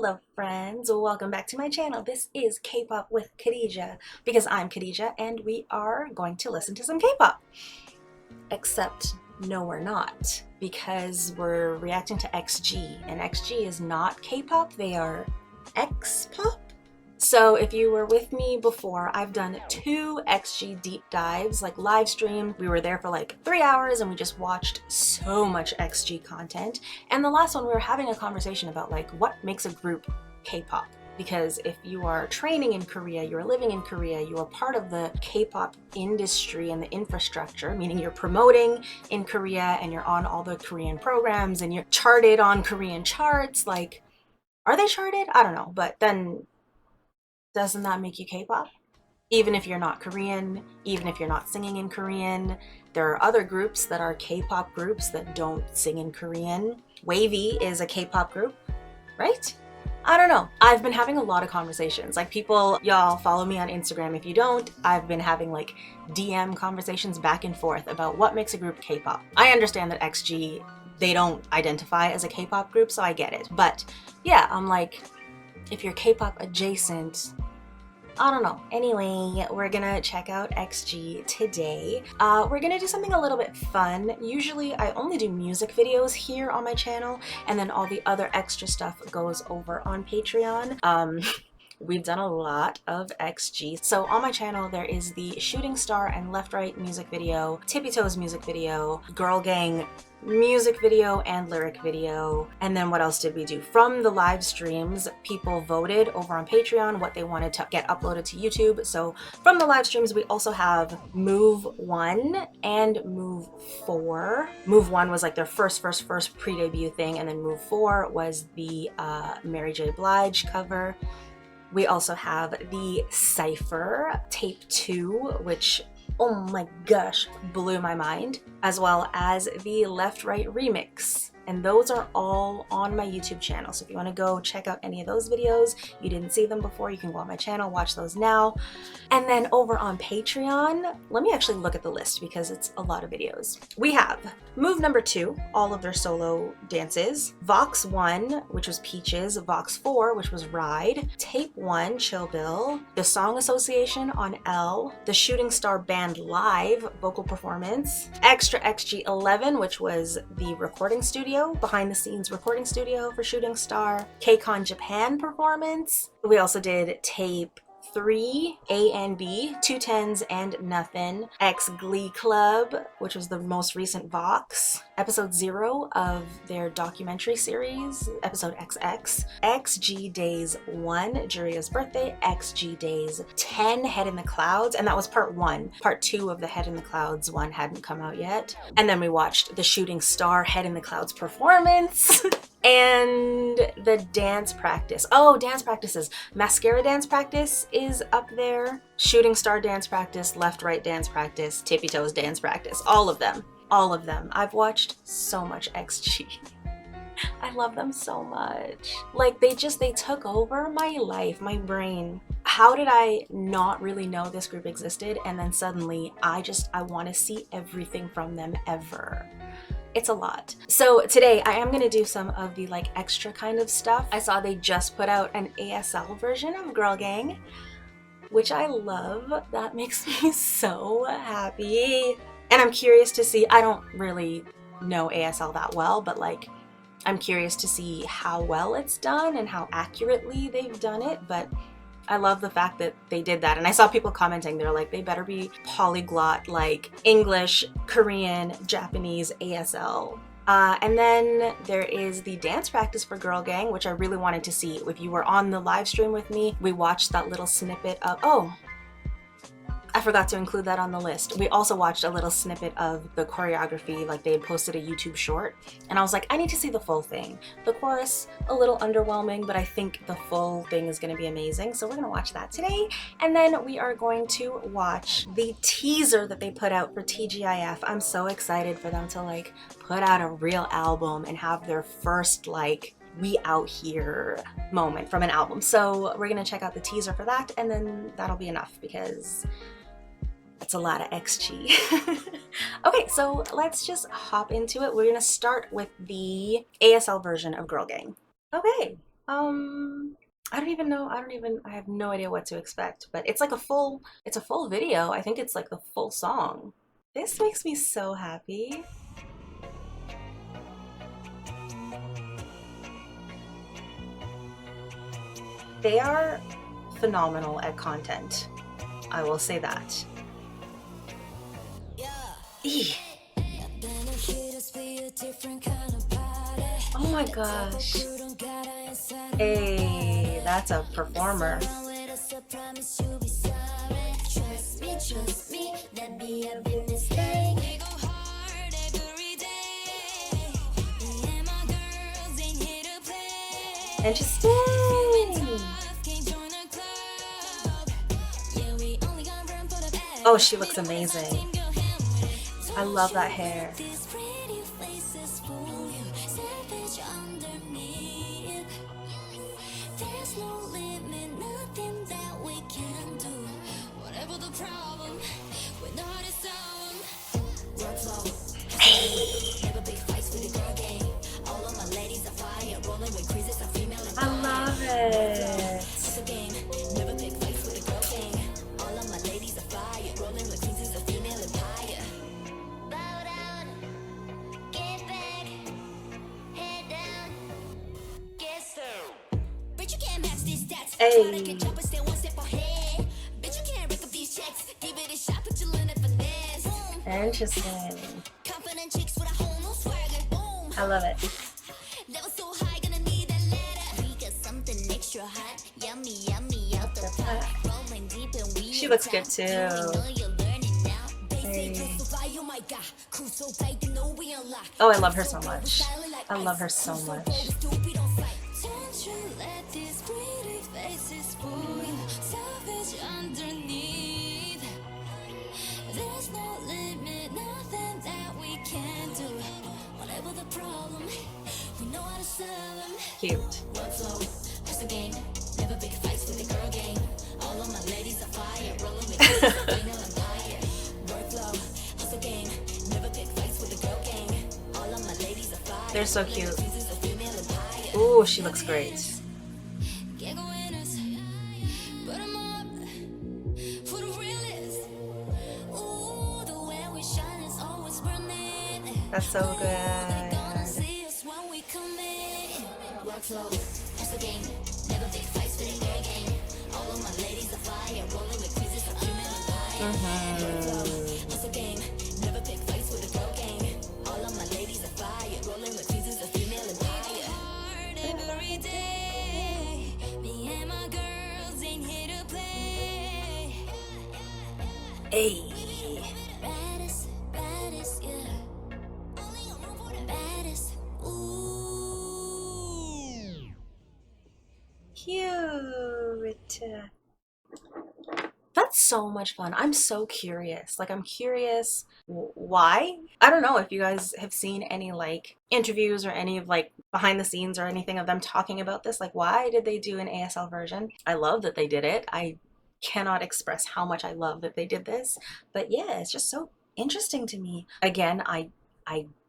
Hello friends, welcome back to my channel. This is K-pop with Khadija because I'm Khadija and we are going to listen to some K-pop. Except no we're not, because we're reacting to XG and XG is not K-pop, they are X-pop. So if you were with me before, I've done 2 XG deep dives, like live stream. We were there for like 3 hours and we just watched so much XG content. And the last one we were having a conversation about like what makes a group K-pop. Because if you are training in Korea, you're living in Korea, you are part of the K-pop industry and the infrastructure, meaning you're promoting in Korea and you're on all the Korean programs and you're charted on Korean charts. Like, are they charted? I don't know, but then doesn't that make you K-pop? Even if you're not Korean, even if you're not singing in Korean, there are other groups that are K-pop groups that don't sing in Korean. Wavy is a K-pop group, right? I don't know. I've been having a lot of conversations. Like people, y'all follow me on Instagram. If you don't, I've been having like DM conversations back and forth about what makes a group K-pop. I understand that XG, they don't identify as a K-pop group, so I get it. But yeah, I'm like, if you're K-pop adjacent, I don't know. Anyway, we're gonna check out XG today. We're gonna do something a little bit fun. Usually I only do music videos here on my channel, and then all the other extra stuff goes over on Patreon. We've done a lot of XG. So on my channel, there is the Shooting Star and Left Right music video, Tippy Toes music video, Girl Gang music video and lyric video. And then what else did we do? From the live streams, people voted over on Patreon what they wanted to get uploaded to YouTube. So from the live streams, we also have Move 1 and Move 4. Move 1 was like their first pre-debut thing, and then Move 4 was the Mary J. Blige cover. We also have the Cypher Tape 2, which, oh my gosh, blew my mind, as well as the Left Right remix. And those are all on my YouTube channel. So if you want to go check out any of those videos, you didn't see them before, you can go on my channel, watch those now. And then over on Patreon, let me actually look at the list because it's a lot of videos. We have Move number 2, all of their solo dances, Vox 1, which was Peaches, Vox 4, which was Ride, Tape 1, Chill Bill, The Song Association on L, The Shooting Star Band Live vocal performance, EXXTRA XG 11, which was the recording studio, behind the scenes recording studio for Shooting Star, KCON Japan performance. We also did Tape 3, A and B, 210s and Nothing, X Glee Club, which was the most recent Vox, episode 0 of their documentary series, episode XX, XG Days 1, Juria's birthday, XG Days 10, Head in the Clouds, and that was part 1. Part 2 of the Head in the Clouds one hadn't come out yet. And then we watched the Shooting Star Head in the Clouds performance. And the dance practice. Oh, dance practices. Mascara dance practice is up there. Shooting Star dance practice, Left Right dance practice, Tippy Toes dance practice. All of them. All of them. I've watched so much XG. I love them so much. Like they took over my life, my brain. How did I not really know this group existed? And then suddenly I want to see everything from them ever. It's a lot. So today I am gonna do some of the like extra kind of stuff. I saw they just put out an ASL version of Girl Gang, which I love. That makes me so happy. And I'm curious to see, I don't really know ASL that well, but like I'm curious to see how well it's done and how accurately they've done it. But I love the fact that they did that. And I saw people commenting, they're like, they better be polyglot, like English, Korean, Japanese, ASL. And then there is the dance practice for Girl Gang, which I really wanted to see. If you were on the live stream with me, we watched that little snippet of, oh, I forgot to include that on the list. We also watched a little snippet of the choreography, like they had posted a YouTube short, and I was like, I need to see the full thing. The chorus, a little underwhelming, but I think the full thing is gonna be amazing. So we're gonna watch that today. And then we are going to watch the teaser that they put out for TGIF. I'm so excited for them to like put out a real album and have their first like we out here moment from an album. So we're gonna check out the teaser for that, and then that'll be enough because that's a lot of XG. Okay, so let's just hop into it. We're gonna start with the ASL version of Girl Gang. Okay, I don't even know. I have no idea what to expect, but it's like it's a full video. I think it's like the full song. This makes me so happy. They are phenomenal at content. I will say that. Eee. Oh my gosh. Hey, that's a performer. Interesting. Oh, she looks amazing. I love that hair. I love it. Hey. Interesting. I love it. She looks good too. Hey. Oh, I love her so much. I love her so much. Cute. They're so cute. Ooh, she looks great. That's so good. Hey. Cute. That's so much fun. I'm so curious. Like, I'm curious why. I don't know if you guys have seen any like interviews or any of like behind the scenes or anything of them talking about this. Like, why did they do an ASL version? I love that they did it. I cannot express how much I love that they did this. But yeah, it's just so interesting to me. Again, I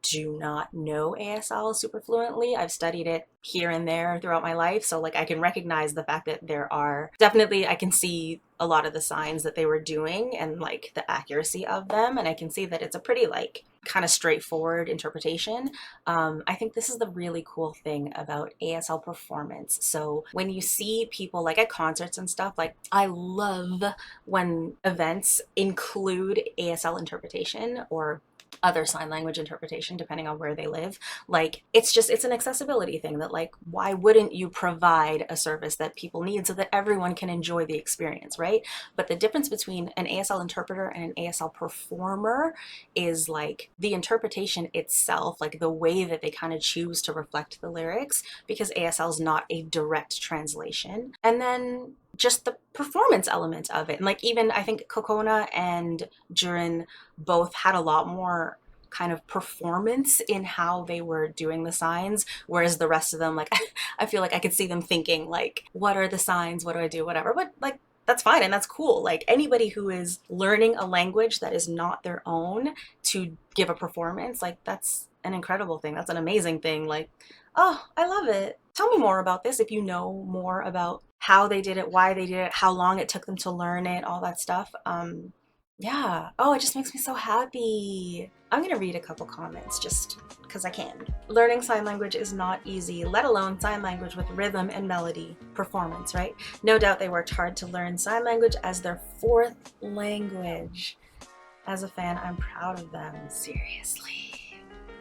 do not know ASL super fluently. I've studied it here and there throughout my life. So like I can recognize the fact that there are definitely, I can see a lot of the signs that they were doing and like the accuracy of them. And I can see that it's a pretty like kind of straightforward interpretation. I think this is the really cool thing about ASL performance. So when you see people like at concerts and stuff, like I love when events include ASL interpretation or other sign language interpretation depending on where they live. Like it's an accessibility thing that like why wouldn't you provide a service that people need so that everyone can enjoy the experience, right? But the difference between an ASL interpreter and an ASL performer is like the interpretation itself, like the way that they kind of choose to reflect the lyrics, because ASL is not a direct translation. And then just the performance element of it. And like even I think Kokona and Jurin both had a lot more kind of performance in how they were doing the signs, whereas the rest of them, like I feel like I could see them thinking like, what are the signs, what do I do, whatever. But like that's fine and that's cool. Like anybody who is learning a language that is not their own to give a performance, like that's an incredible thing. That's an amazing thing. Like, oh, I love it. Tell me more about this if you know more about how they did it, why they did it, how long it took them to learn it, all that stuff. Yeah. Oh, it just makes me so happy. I'm gonna read a couple comments just because I can. Learning sign language is not easy, let alone sign language with rhythm and melody. Performance, right? No doubt they worked hard to learn sign language as their fourth language. As a fan, I'm proud of them. Seriously.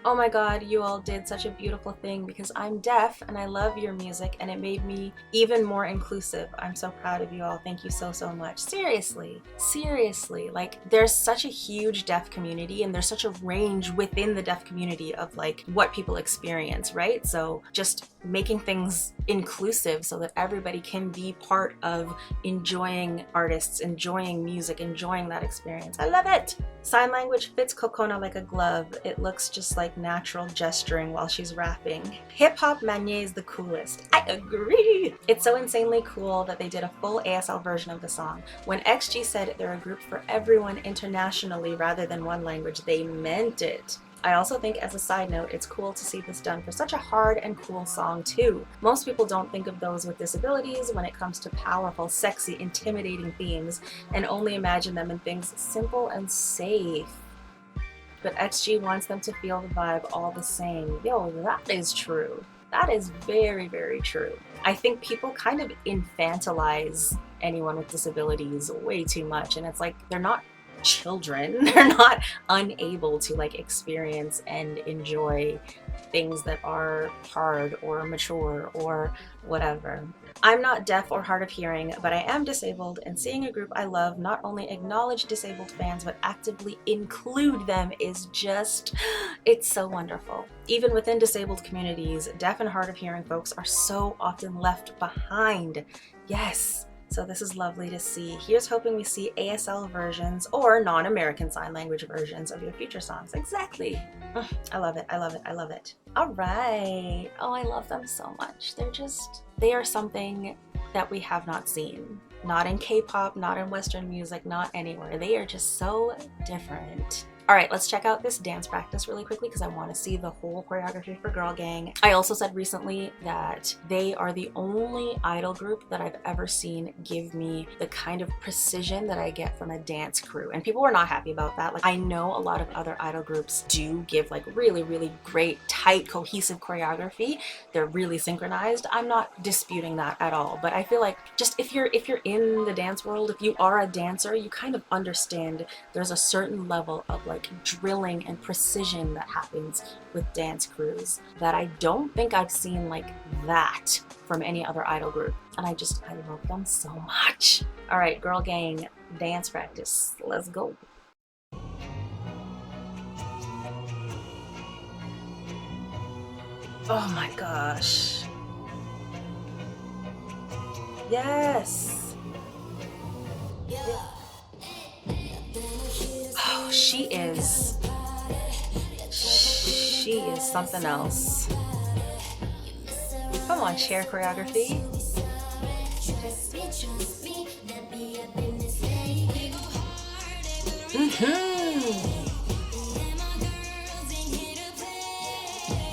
Oh my god, you all did such a beautiful thing because I'm deaf and I love your music and it made me even more inclusive. I'm so proud of you all. Thank you so, so much. Seriously, seriously. Like, there's such a huge deaf community and there's such a range within the deaf community of like what people experience, right? So just making things inclusive so that everybody can be part of enjoying artists, enjoying music, enjoying that experience. I love it. Sign language fits Kokona like a glove. It looks just like natural gesturing while she's rapping. Hip-hop Manier is the coolest. I agree! It's so insanely cool that they did a full ASL version of the song. When XG said they're a group for everyone internationally rather than one language, they meant it. I also think, as a side note, it's cool to see this done for such a hard and cool song too. Most people don't think of those with disabilities when it comes to powerful, sexy, intimidating themes, and only imagine them in things simple and safe. But XG wants them to feel the vibe all the same. Yo, that is true. That is very, very true. I think people kind of infantilize anyone with disabilities way too much, and it's like they're not children. They're not unable to like experience and enjoy things that are hard or mature or whatever. I'm not deaf or hard of hearing, but I am disabled, and seeing a group I love not only acknowledge disabled fans but actively include them is just, it's so wonderful. Even within disabled communities, deaf and hard of hearing folks are so often left behind. Yes. So this is lovely to see. Here's hoping we see ASL versions or non-American Sign Language versions of your future songs. Exactly. I love it. I love it. I love it. All right. Oh, I love them so much. They are something that we have not seen. Not in K-pop, not in Western music, not anywhere. They are just so different. All right, let's check out this dance practice really quickly because I want to see the whole choreography for Girl Gang. I also said recently that they are the only idol group that I've ever seen give me the kind of precision that I get from a dance crew. And people were not happy about that. Like, I know a lot of other idol groups do give like really, really great, tight, cohesive choreography. They're really synchronized. I'm not disputing that at all. But I feel like just if you're in the dance world, if you are a dancer, you kind of understand there's a certain level of like drilling and precision that happens with dance crews that I don't think I've seen like that from any other idol group. And I love them so much. All right, Girl Gang dance practice. Let's go. Oh my gosh. Yes. Oh, she is something else. Come on, chair choreography.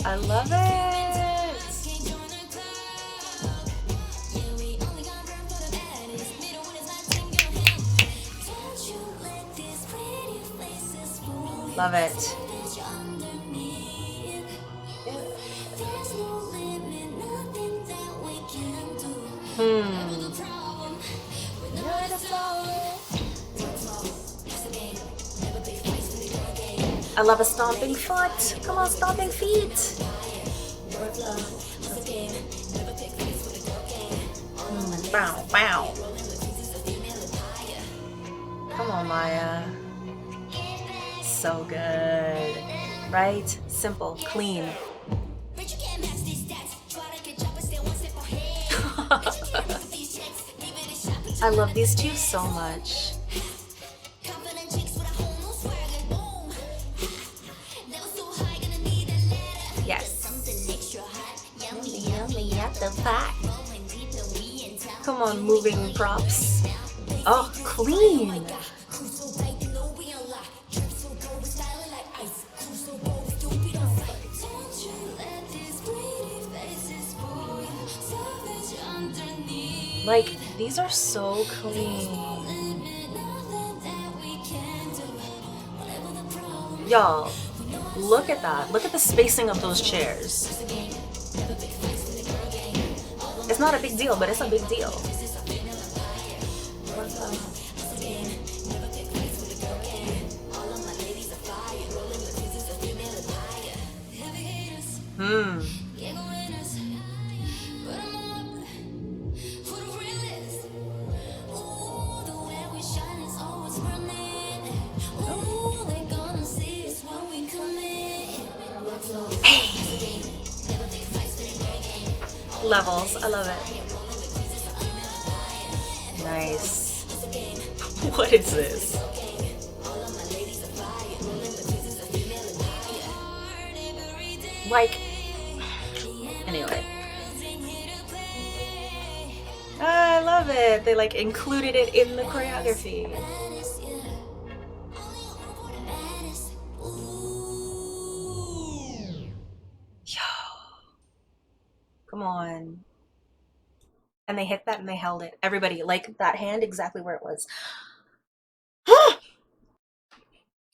I love it. Love it. I love a stomping foot. Come on, stomping feet. Bow, bow. Come on, Maya. So good. Right? Simple, clean. I love these two so much. Yes. Come on, moving props. Oh, clean. Like, these are so clean. Y'all, look at that. Look at the spacing of those chairs. It's not a big deal, but it's a big deal. Hmm. Hey. Levels. I love it. Nice. What is this? Like, anyway. I love it. They like included it in the choreography. Yo. Come on. And they hit that and they held it. Everybody, like that hand exactly where it was.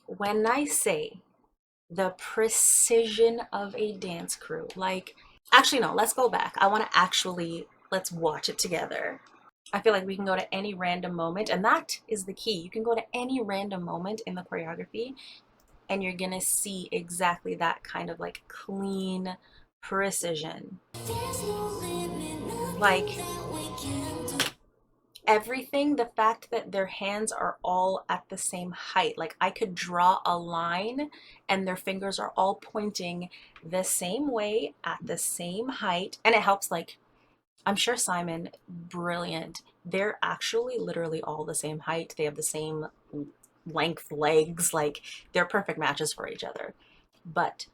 When I say the precision of a dance crew, like, actually, no, let's go back. I want to actually, let's watch it together. I feel like we can go to any random moment, and that is the key. You can go to any random moment in the choreography, and you're gonna see exactly that kind of like clean precision. Like, everything, the fact that their hands are all at the same height, like I could draw a line and their fingers are all pointing the same way at the same height, and it helps. Like, I'm sure Simon, brilliant, they're actually literally all the same height, they have the same length legs, like they're perfect matches for each other. But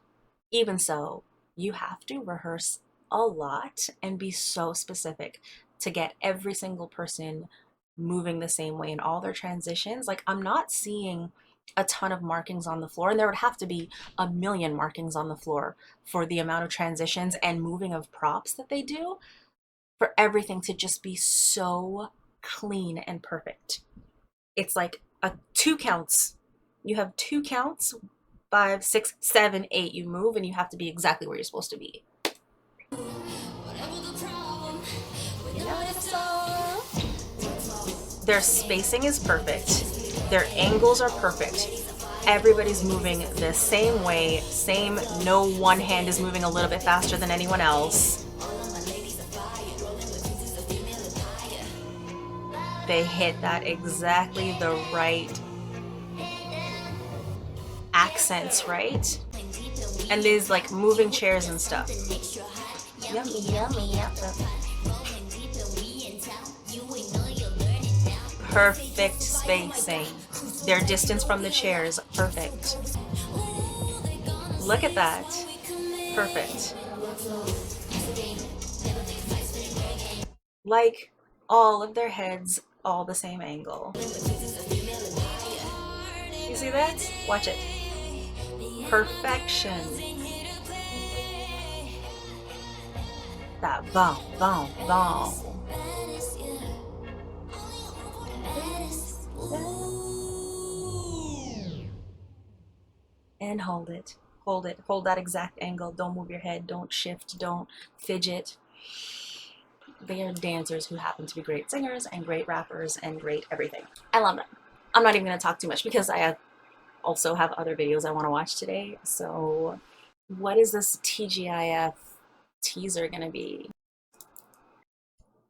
even so, you have to rehearse a lot and be so specific to get every single person moving the same way in all their transitions. Like, I'm not seeing a ton of markings on the floor, and there would have to be a million markings on the floor for the amount of transitions and moving of props that they do, for everything to just be so clean and perfect. It's like a two counts. You have two counts, 5, 6, 7, 8. You move and you have to be exactly where you're supposed to be. Their spacing is perfect. Their angles are perfect. Everybody's moving the same way, same, no one hand is moving a little bit faster than anyone else. They hit that exactly the right accents, right? And there's like moving chairs and stuff. Yummy, yummy, yummy. Perfect spacing. Their distance from the chairs, perfect. Look at that. Perfect. Like, all of their heads, all the same angle. You see that? Watch it. Perfection. That boom, boom, boom. And hold it. Hold it. Hold that exact angle. Don't move your head. Don't shift. Don't fidget. They are dancers who happen to be great singers and great rappers and great everything. I love them. I'm not even going to talk too much because I also have other videos I want to watch today. So, what is this TGIF teaser going to be?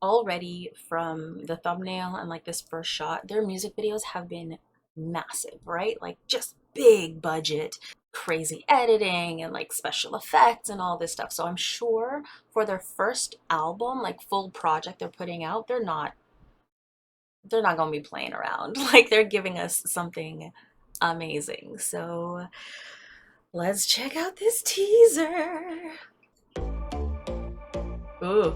Already from the thumbnail and like this first shot, their music videos have been massive, right? Like, just big budget, crazy editing and like special effects and all this stuff. So I'm sure for their first album, like full project they're putting out, they're not gonna be playing around. Like, they're giving us something amazing. So let's check out this teaser. Ooh.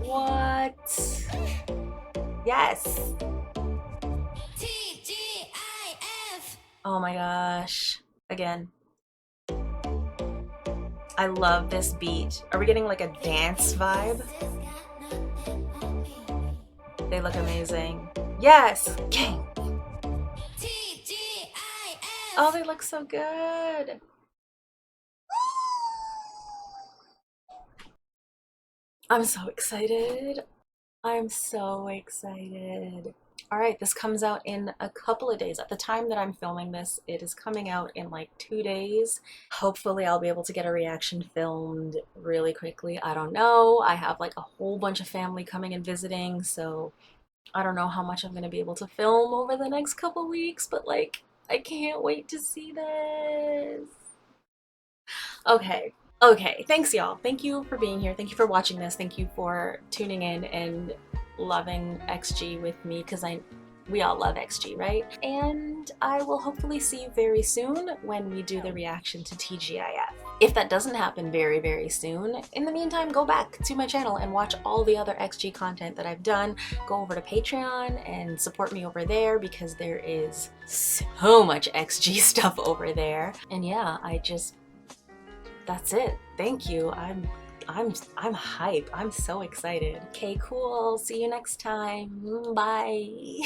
What? Yes. Oh my gosh. Again. I love this beat. Are we getting like a dance vibe? They look amazing. Yes! Gang! Oh, they look so good. I'm so excited. I'm so excited. All right, this comes out in a couple of days. At the time that I'm filming this, it is coming out in like 2 days. Hopefully I'll be able to get a reaction filmed really quickly. I don't know. I have like a whole bunch of family coming and visiting, so I don't know how much I'm gonna be able to film over the next couple weeks, but like, I can't wait to see this. Okay. Okay. Thanks, y'all. Thank you for being here. Thank you for watching this. Thank you for tuning in and loving XG with me, because we all love XG, right? And I will hopefully see you very soon when we do the reaction to TGIF. If that doesn't happen very, very soon, in the meantime, go back to my channel and watch all the other XG content that I've done. Go over to Patreon and support me over there, because there is so much XG stuff over there. And yeah, that's it. Thank you. I'm hype. I'm so excited. Okay, cool. See you next time. Bye.